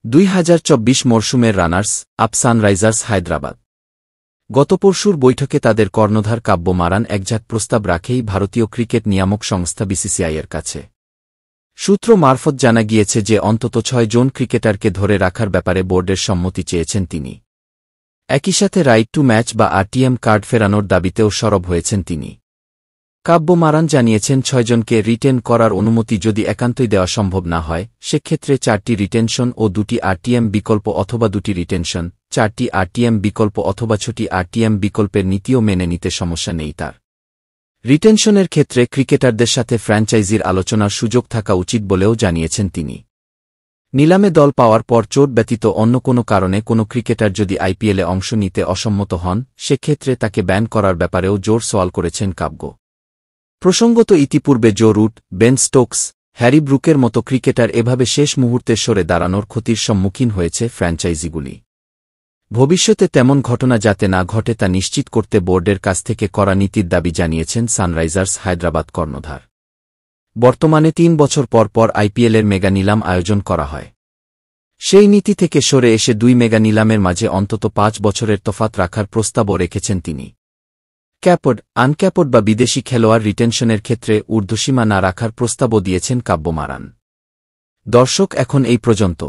2024 মরশুমের runners up Sunrisers Hyderabad. গত পরশুর বৈঠকে তাদের কর্ণধার কাব্য মারান একঝাঁক প্রস্তাব রাখেই ভারতীয় ক্রিকেট নিয়ামক সংস্থা বিসিসিআইয়ের কাছে। সূত্র মারফত জানা গিয়েছে যে অন্তত 6 জন ক্রিকেটারকে ধরে রাখার ব্যাপারে বোর্ডের সম্মতি চেয়েছেন তিনি। একই সাথে রাইট টু ম্যাচ বা আরটিএম কার্ড ফেরানোর দাবিতেও সরব হয়েছেন তিনি। কাব্য মারান জানিয়েছেন 6 জনকে রিটেন করার অনুমতি যদি একান্তই দেওয়া সম্ভব না হয়, সেক্ষেত্রে 4টি রিটেনশন ও 2টি আরটিএম বিকল্প অথবা 2টি রিটেনশন, 4টি আরটিএম বিকল্প অথবা 6টি আরটিএম বিকল্পের নীতিও মেনে নিতে সমস্যা নেই তার। রিটেনশনের ক্ষেত্রে ক্রিকেটারদের সাথে ফ্র্যাঞ্চাইজির আলোচনার সুযোগ থাকা উচিত বলেও জানিয়েছেন তিনি। নিলামে দল পাওয়ার পর চোট ব্যতীত অন্য কোনো কারণে কোনো ক্রিকেটার যদি আইপিএলে অংশ নিতে অসম্মত হন, সেক্ষেত্রে তাকে ব্যান করার ব্যাপারেও জোর সওয়াল করেছেন কাব্য। প্রসঙ্গত ইতিপূর্বে Joe Root, Ben Stokes, Harry ব্রুকের মতো ক্রিকেটার এভাবে শেষ মুহূর্তে সরে দাঁড়ানোর ক্ষতির সম্মুখীন হয়েছে ফ্র্যাঞ্চাইজিগুলি। ভবিষ্যতে তেমন ঘটনা যাতে না ঘটে তা নিশ্চিত করতে বোর্ডের কাছ থেকে কড়া নীতির দাবি জানিয়েছেন সানরাইজার্স হায়দ্রাবাদ কর্ণধার। বর্তমানে 3 বছর পর পর আইপিএলের মেগা নিলাম আয়োজন করা হয়। সেই নীতি থেকে সরে এসে 2 মেগা নিলামের মাঝে অন্তত 5 বছরের তফাৎ রাখার প্রস্তাবও রেখেছেন তিনি। ক্যাপড, আনক্যাপড বা বিদেশি খেলোয়াড় রিটেনশনের ক্ষেত্রে ঊর্ধ্বসীমা না রাখার প্রস্তাবও দিয়েছেন কাব্য মারান। দর্শক, এখন এই পর্যন্ত।